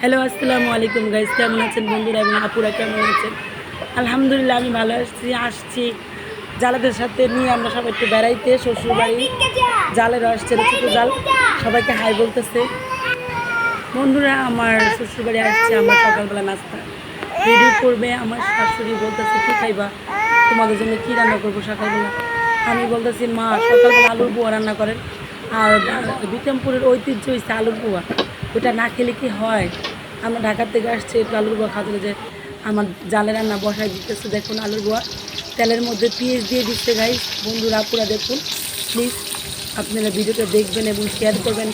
Hello, আসসালামু আলাইকুম guys. কেমন আছেন বন্ধুরা এবং আপুরা, কেমন আছেন? আলহামদুলিল্লাহ আমি ভালো আসছি জালেদের সাথে নিয়ে আমরা সবাই একটু বেড়াইতে শ্বশুরবাড়ি। জালের আসছে, ছোটো জাল, সবাইকে হাই বলতেছে। বন্ধুরা, আমার শ্বশুরবাড়ি আসছে, আমার সকালবেলা নাস্তা রেডি করবে। আমার শাশুড়ি বলতেছে কী খাইবা, তোমাদের জন্য কী রান্না করবো সকালবেলা। আমি বলতেছি মা সকালবেলা আলুর পোয়া রান্না করেন। আর বিক্রমপুরের ঐতিহ্য হচ্ছে আলুর পোয়া, ওটা না খেলে কি হয়। আমরা ঢাকার থেকে আসছে একটু আলুর পোয়া খাওয়া, যে আমার জালে রান্না বসায় দিতেছে। দেখুন আলুর পোয়া তেলের মধ্যে পেঁয়াজ দিয়ে দিচ্ছে গাইস। বন্ধুরা পুরা দেখুন প্লিজ, আপনারা ভিডিওটা দেখবেন এবং শেয়ার করবেন,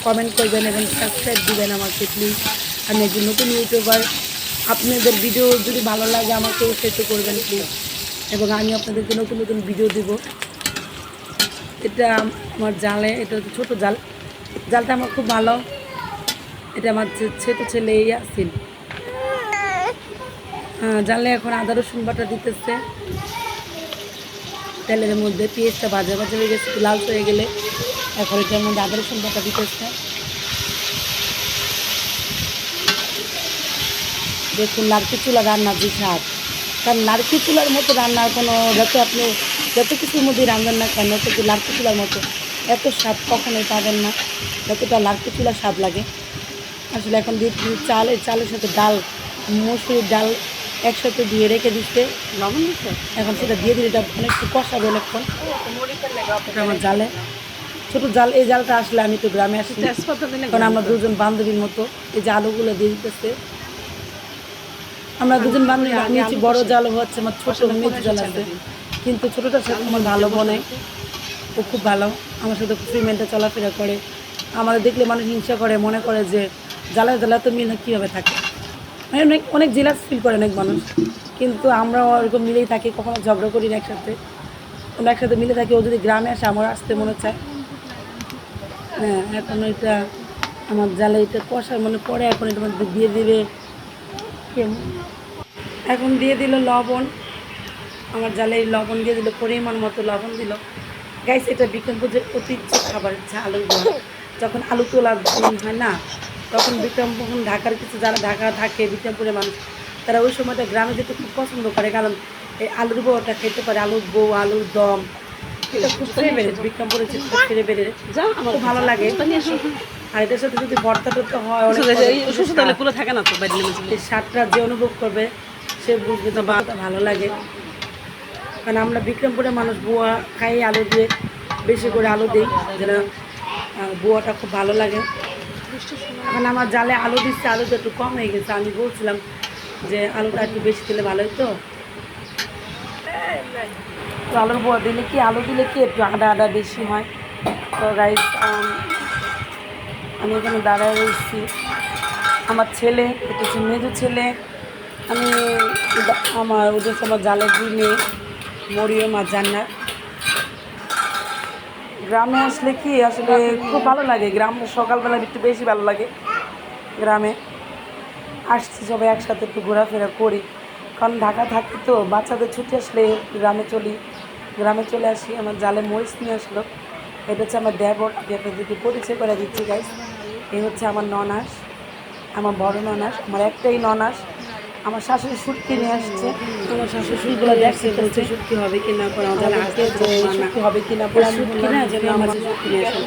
কমেন্ট করবেন এবং সাবস্ক্রাইব দিবেন আমাকে প্লিজ। আমি একজন নতুন ইউটিউবার, আপনাদের ভিডিও যদি ভালো লাগে আমাকে উৎসাহিত করবেন প্লিজ, এবং আমি আপনাদেরকে নতুন নতুন ভিডিও দেব। এটা আমার জালে, এটা হচ্ছে ছোটো জাল, জালটা আমার খুব ভালো। এটা আমার ছোটো ছেলে ইয়াসিন। জালে এখন আদা রসুন বাটা দিতেছে তেলের মধ্যে। পেঁয়াজটা ভাজা ভাজা হয়ে গেছে, লাল হয়ে গেলে এখন এটার মধ্যে আদা রসুন বাটা দিতেছে। দেখুন লাড়কি চুলা রান্নার যে স্বাদ, কারণ লাড়কি চুলার মতো রান্নার কোনো, যত কিছুর মধ্যে রান্নার না কেন, কিন্তু লাড়কি চুলার মতো এত স্বাদ কখনোই পাবেন না, যতটা লাড়কি চুলার স্বাদ লাগে। আসলে এখন দিয়ে চাল, এই চালের সাথে ডাল, মসুরির ডাল একসাথে দিয়ে রেখে দিচ্ছে, লবণ দিচ্ছে। এখন সেটা দিয়ে দিলে এটা অনেকটা কষাবে অনেকক্ষণ। আমার জালে ছোটো জাল, এই জালটা আসলে আমি তো গ্রামে আসি, কারণ আমরা দুজন বান্ধবীর মতো এই যে আলুগুলো দিয়ে দিতেছে। আমরা দুজন বান্ধবী নিয়েছি, বড় জাল হচ্ছে আমার ছোটো মেজ জাল আছে, কিন্তু ছোটোটার সাথে আমার ভালো বনে, ও খুব ভালো, আমার সাথে খুব ফ্রিমেন্টে চলাফেরা করে। আমাদের দেখলে মানুষ হিংসা করে, মনে করে যে জ্বালা জ্বালা তো মিল কীভাবে থাকে, মানে অনেক অনেক জেলাস ফিল করে অনেক মানুষ, কিন্তু আমরাও ওরকম মিলেই থাকি, কখনো ঝগড়া করি না, একসাথে আমরা একসাথে মিলে থাকি। ও যদি গ্রামে আসে আমার আসতে মনে চায়। হ্যাঁ, এখন এটা আমার জালে এটা কষার মানে পরে এখন এটার মধ্যে দিয়ে দিবে, এখন দিয়ে দিল লবণ। আমার জালে লবণ দিয়ে দিল, পরিমাণ মতো লবণ দিল। গাইস, এটা বিক্রমপুরের ঐতিহ্য খাবার হচ্ছে আলুর পোয়া। যখন আলু তোলার দিন হয় না, তখন বিক্রমপুর, ঢাকার কিছু যারা ঢাকা থাকে বিক্রমপুরের মানুষ, তারা ওই সময়টা গ্রামে যেতে খুব পছন্দ করে, কারণ এই আলুর পোয়াটা খেতে পারে, আলুর বউ, আলুর দম, এটা খুব ফেভারিট বিক্রমপুরের ক্ষেত্রে, ফেভারিট, আমার খুব ভালো লাগে। আর এটার সাথে যদি ভর্তা টর্তা হয়, থাকে না তো, এই স্বাদটা যে অনুভব করবে সে বুঝবে তো ভালো লাগে। কারণ আমরা বিক্রমপুরের মানুষ বুয়া খাই, আলু দিয়ে বেশি করে আলু দিই, যেন বুয়াটা খুব ভালো লাগে। এখন আমার জালে আলু দিচ্ছে, আলুটা একটু কম হয়ে গেছে। আমি বলছিলাম যে আলুটা একটু বেশি দিলে ভালো হতো। তো আলুর বুয়া দিলে কি, আলু দিলে কি একটু আদা আদা বেশি হয়। তো গাইস, আমি এখানে দাঁড়ায় রয়েছি। আমার ছেলে, এটা হচ্ছে মেজো ছেলে, আমি আমার ওদের আমার জালের দিনে মরিয়ম আর জান্নাত। গ্রামে আসলে কি আসলে খুব ভালো লাগে, গ্রাম সকালবেলা একটু বেশি ভালো লাগে। গ্রামে আসছি সবাই একসাথে একটু ঘোরাফেরা করি, কারণ ঢাকা থাকি তো, বাচ্চাদের ছুটি আসলে গ্রামে চলে আসি। আমার জালে মরিচ নিয়ে আসলো, এটা হচ্ছে আমার দেবর, আমি আপনাদেরকে পরিচয় করে দিচ্ছি গাইস। এই হচ্ছে আমার ননাস, আমার বড় ননাস, আমার একটাই ননাস। আমার শাশুড়ি শুটকি নিয়ে আসছে, আমার শাশুড়ি শুটকিগুলো দেখছে বলছে শুটকি হবে কি না, করে শুটকি হবে কি না, পরে শুটকি না যেন আমার শুটকি নিয়ে আসেন।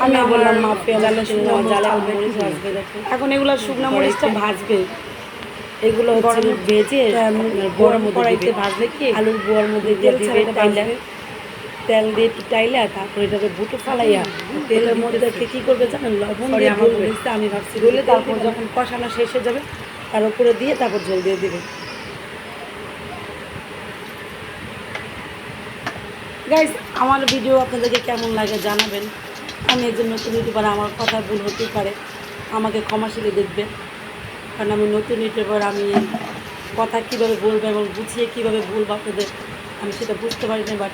আমি বললাম মাফিয়া জালে শুকনো জালে ভাজবে। এখন এগুলো শুকনো মরিচটা ভাজবে, এগুলো হচ্ছে ভেজে গরম কড়াইতে ভাজলে কি আলুর বোয়ার মধ্যে দিয়ে দিবে, তেল দিয়ে একটু টাইলা, তারপরে এটাকে বুটো ফালাইয়া তেলের মধ্যে কী করবে জানেন, লবণ দিয়ে আমি ভাবছি রইলে, তারপর যখন কষানো শেষ হয়ে যাবে তার উপরে দিয়ে তারপর জল দিয়ে দেবে। গাইস, আমার ভিডিও আপনাদেরকে কেমন লাগে জানাবেন। আমি এই জন্য নতুন ইউটিউবার, আমার কথা ভুল হতেই পারে, আমাকে ক্ষমাশীলে দেখবেন, কারণ আমি নতুন ইউটিউবার। আমি কথা কীভাবে বলবো এবং বুঝিয়ে কীভাবে বলবো আপনাদের, আমি সেটা বুঝতে পারি না, বাট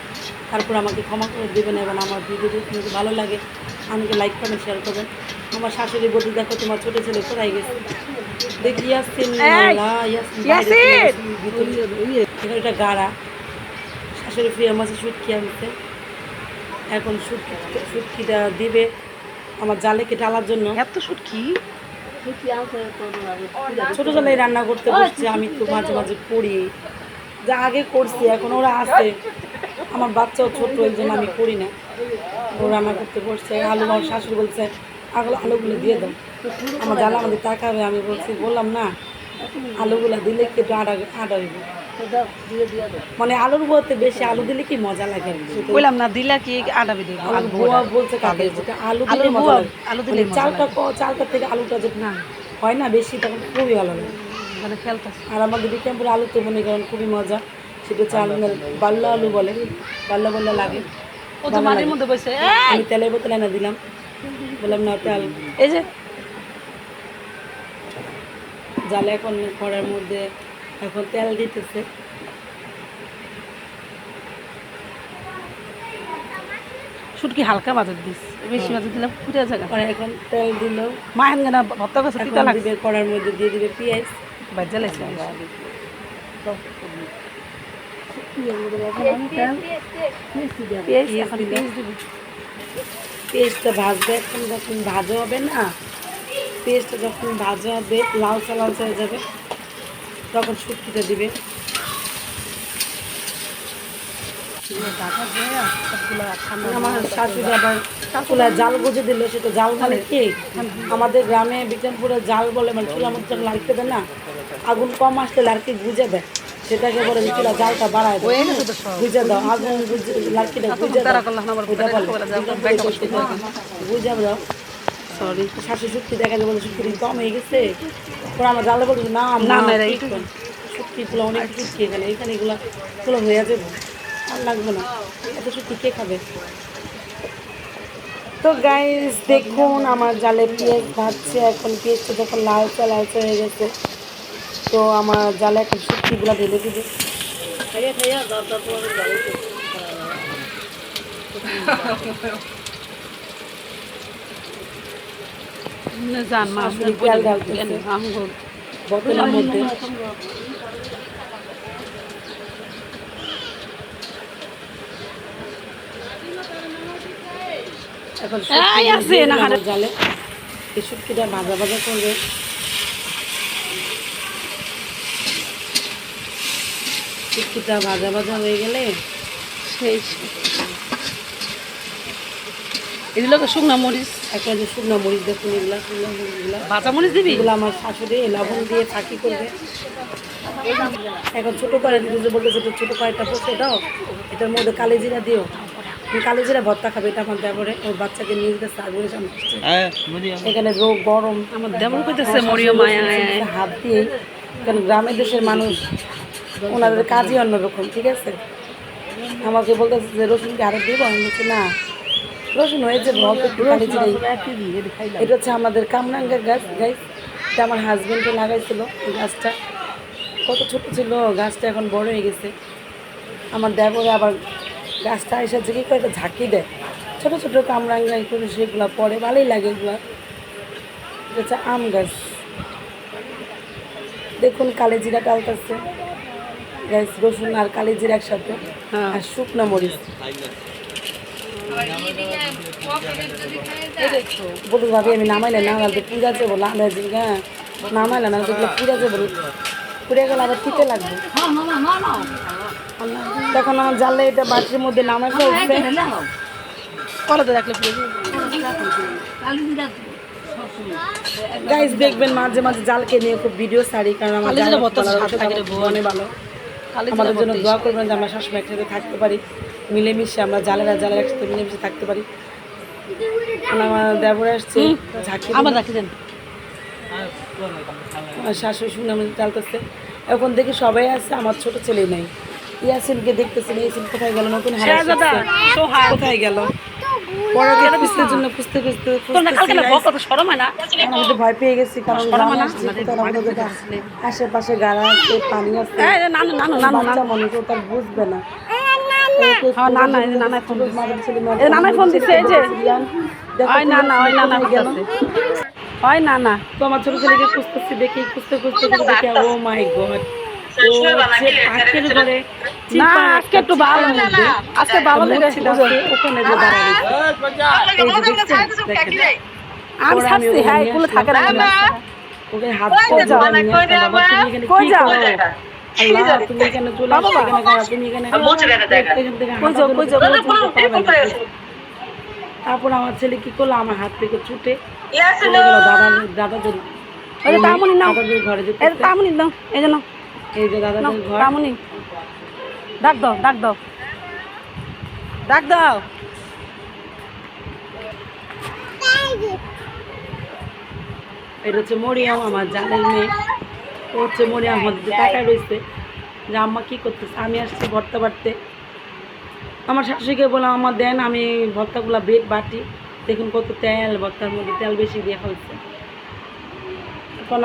তারপর আমাকে ক্ষমা করে দেবেন। এবং আমার ভিডিও যদি ভালো লাগে আমাকে লাইক কমেন্ট শেয়ার করবেন। আমার শাশুড়ি বলতে, দেখো তোমার ছোটো ছেলে কোথায় গেছে, দেখি ইয়াসিন, এটা গাড়া। শাশুড়ি ফিরে মাছে শুটকি আনতে, এখন শুটকিটা দিবে আমার জালেকে টালার জন্য। এত শুটকি ছোট জালে রান্না করতে বসছি, আমি তো মাঝে মাঝে করি, যা আগে করছি এখন ওরা আছে, আমার বাচ্চাও ছোট, এই জন্য আমি করি না। ও রান্না করতে বসছে, আলু আমার শাশুড়ি বলছে আলুগুলো দিয়ে দাও, আমার জালে আমাদের টাকা হবে। আমি বললাম না, আলুগুলো দিলে কি একটু আটা আটা হইব, মানে আলুর বলতে বেশি আলু দিলে কি মজা লাগে। বললাম না দিলে কি আটা বেঁধে বুয়া বলছে কাকে যেটা আলু দিলে মজা লাগে, আলু দিলে চালটা থেকে আলুটা যেটা না হয় না বেশি, তখন খুবই ভালো লাগে। মানে খেলতে আর আমাদের বিক্রমপুর আলু তো মনে করেন খুবই মজা, সেটা হচ্ছে আলু বাল্লা আলু বলে, বাল্লা বাল্লা লাগে। ও তো মাটির মধ্যে বসে আমি তেলের বোতল এনে দিলাম, বললাম না তেল এই যে জালে এখন কড়ার মধ্যে এখন তেল দিতেছে। শুটকি হালকা বাজার দিস, বেশি বাজার দিলাম পুরো জায়গা। পরে এখন তেল দিল, মায়ের গানা ভর্তা করছে তিতা লাগবে। দিবে কড়ার মধ্যে দিয়ে দিবে পেঁয়াজ, বাজা লাগছে পেঁয়াজটা ভাজবে, এখন যখন ভাজা হবে না, পেঁয়াজটা যখন ভাজা হবে লালচা লালচা হয়ে যাবে, তখন শুটকিটা দিবে। আমার শাশুড়ি আবার চুলায় জাল গুঁজে দিল, সেটা জাল মানে কি আমাদের গ্রামে বিক্রমপুরে জাল বলে, মানে চুলার মধ্যে লাড়তে দেয় না, আগুন কম আসলে লাড়কি গুঁজে দেয়, সেটাকে বলে চুলা জালটা বাড়ায় গুঁজে দাও, আগুন লাড়কিটা গুঁজে দাও, গুঁজে দাও। সরি শাশু শুক্তি দেখা যায় বলে শুক্তি কম হয়ে গেছে, পরে আমার জালে বলছে না শুক্তিগুলো অনেক শুক্তি এখানে, এখানে এগুলো হয়ে যাবে, আর লাগবে না, এত শুক্তি কে খাবে। তো গাইস দেখুন আমার জালে পেঁয়াজ ভাজছে, এখন পেঁয়াজটা যখন লালচা লালচা হয়ে গেছে, তো আমার জালে এখন শুক্তিগুলো ঢেলে দিবে। বোতলের মধ্যে এখন জালে এই শুটকিটা ভাজা ভাজা করবে। শুটকিটা ভাজা ভাজা হয়ে গেলে সেই এগুলো তো শুকনো মরিচ, একটা যে শুকনো মরিচ দেখুন, এগুলা শুকনো মরিচগুলো ভাজা মরিচ দিবি, এগুলো আমার শাশুড়ি লবণ দিয়ে ফাঁকি করবে। এখন ছোটো করে দিতে যে বলতে ছোটো কয়েকটা পোষে দাও, এটার মধ্যে কালি জিরা দিও, কালো জিরা ভর্তা খাবে, এটা আমার দেবরে ওর বাচ্চাকে নিয়ে যেতে সার্ভের সামনে এখানে রোগ গরম, আমার দেবর কইতেছে মরিও মায়া হাত দিয়ে, কারণ গ্রামের দেশের মানুষ ওনাদের কাজই অন্যরকম, ঠিক আছে। আমাকে বলতেছে যে রসুনকে আরো দিব, আমি বলছি না রসুন হয়েছে, এটা হচ্ছে আমাদের কামরাঙ্গার গাছ, গাছ এটা আমার হাজবেন্ডও লাগাইছিল, এই গাছটা কত ছোট ছিল, গাছটা এখন বড় হয়ে গেছে। আমার দেবরে আবার গাছটা এসেছে কি করে ঝাঁকি দেয়, ছোটো ছোটো কামরাঙ্গাই করে, সেগুলো পরে ভালোই লাগে এগুলো। এটা হচ্ছে আম গাছ, দেখুন কালি জিরা টালতেছে গাছ, রসুন আর কালি জিরা একসাথে, আর শুকনো মরিচ। বলতে ভাবি আমি নামাইলে না পূজা যাবো, হ্যাঁ নামাইলে না পূজা যাবো, পুড়ে গেলে আবার তিতে লাগবে। তখন আমার জানলে এটা বাটির মধ্যে নামাই ফেলছে, কলাতে রাখলে গাইস দেখবেন মাঝে মাঝে জালকে নিয়ে খুব ভিডিও ছাড়ি, কারণ আমার অনেক ভালো। আমাদের জন্য দোয়া করবেন যে আমরা সবসময় একসাথে থাকতে পারি, মিলেমিশে আমরা জালেরা একসাথে মিলেমিশে থাকতে পারি। আমার দেবরে আসছে ঝাঁকি, আবার রাখি দেন, আমার শাশুড়ি শুনে আমি চালতেছে, এখন দেখি সবাই আসছে, আমার ছোট ছেলে নেই। ইয়াসিনকে দেখতেছেন, ইয়াসিন কোথায় গেল, নতুন কোথায় গেল, খুঁজতে জন্য খুঁজতে ভয় পেয়ে গেছি, কারণ আশেপাশে গাড়া আছে, পানি আছে, বাচ্চা মনে কেউ তার বুঝবে না। তো আমার ছোট ছেলেকে খুঁজতেছি, দেখি খুঁজতে খুঁজতে দেখি ও মাই গড, পাখির ঘরে না, আজকে একটু ভালো, আজকে ভালো লেগেছে, ওখানে যে দাঁড়ানো ওকে হাত কই করে যাও? ধরে নিয়ে আসলাম, বাবা তুমি এখানে কই কি যাও? করো? আল্লাহ, তুমি এখানে চলে আসছো, এখানে কারা? তুমি এখানে এখান থেকে কই যাও? কই যাও? তারপর আমার ছেলে কি করলো, আমার হাত থেকে ছুটে চলে গেল দাদাদের ওই যে তামুনি নাও, দাদাদের ঘরে এই যে যেতে। তামুনি দাও, এই যে নাও, এই যে নাও, দাদাদের ঘর, তামুনি। ডাক দাও, ডাক দাও, ডাক দাও। এটা হচ্ছে মরিয়াম, আমার জানের মেয়ে। ও হচ্ছে মরিয়াম, আমাদের দিকে তাকায় রয়েছে যে আম্মা কি করতেছে। আমি আসছি ভর্তা বাটতে। আমার শাশুড়িকে বললাম আমার দেন, আমি ভর্তাগুলো বাটি। দেখুন কত তেল, ভর্তার মধ্যে তেল বেশি দিয়ে ফেলছে। এখন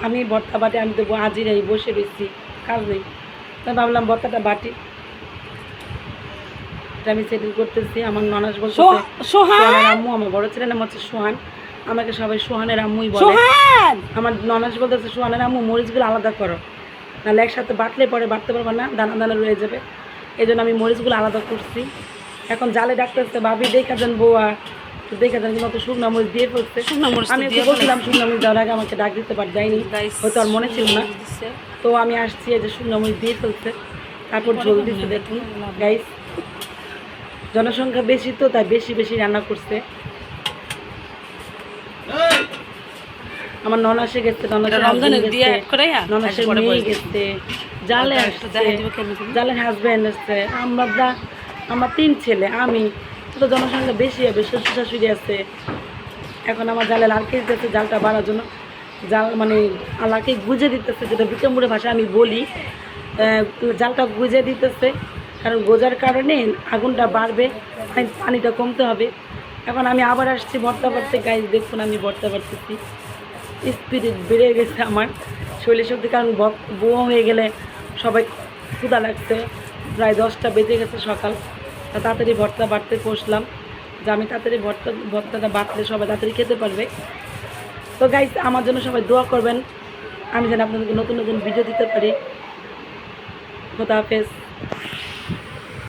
আমি ভর্তা বাটি, আমি তো আজিরাই বসে রয়েছি, কাজ নেই, তাই ভাবলাম ভর্তাটা বাটি। এটা আমি সেটেল করতেছি। আমার ননাস বলছে সোহানের আম্মু, আমার বড় ছেলের নাম হচ্ছে সোহান, আমাকে সবাই সোহানের আম্মুই বলে। সোহান, আমার ননাস বলতেছে সোহানের আম্মু মরিচগুলো আলাদা করো, নাহলে একসাথে বাটলে পরে বাটতে পারবো না, দানা দানা রয়ে যাবে। এই জন্য আমি মরিচগুলো আলাদা করছি। এখন জালে ডাকতেছে ভাবি দেখা যান বউয়া, তো দেখা যান কিন্তু অত শুকনো মরিচ দিয়ে ফেলছে। আমি একটু বলছিলাম শুকনো মরিচ দেওয়ার আগে আমাকে ডাক দিতে পারি, যাইনি, হয়তো আর মনে ছিল না। তো আমি আসছি, এই যে শুকনো মরিচ দিয়ে ফেলছে, তারপর ঝোল দিচ্ছে। দেখুন গাইস, জনসংখ্যা বেশি তো তাই বেশি বেশি রান্না করছে। আমার ননাসে গেছে, ননাসের মেয়ে গেছে, জালে আসছে, জালের হাজব্যান্ড আসছে, আমরা 3 ছেলে, আমি তো জনসংখ্যা বেশি হবে, শ্বশুর শাশুড়ি আছে। এখন আমার জালে লাড়কে দিতেছে জালটা বাড়ার জন্য, জাল মানে লাড়কে গুজে দিতেছে, যেটা বিক্রমপুরের ভাষায় আমি বলি, জালটা গুজে দিতেছে, কারণ গোজার কারণে আগুনটা বাড়বে, পানিটা কমতে হবে। এখন আমি আবার আসছি ভর্তা বাড়তে। গাইজ দেখুন আমি ভর্তা বাড়তেছি, স্পিরিট বেড়ে গেছে আমার শরীরের শক্তি, কারণ বুয়া হয়ে গেলে সবাই ক্ষুধা লাগছে। প্রায় 10টা বেজে গেছে সকাল, তা তাড়াতাড়ি ভর্তা বাড়তে বসলাম, যে আমি তাড়াতাড়ি ভর্তাটা বাটলে সবাই তাড়াতাড়ি খেতে পারবে। তো গাইজ আমার জন্য সবাই দোয়া করবেন, আমি যেন আপনাদেরকে নতুন নতুন ভিডিও দিতে পারি। খোদা হাফেজ।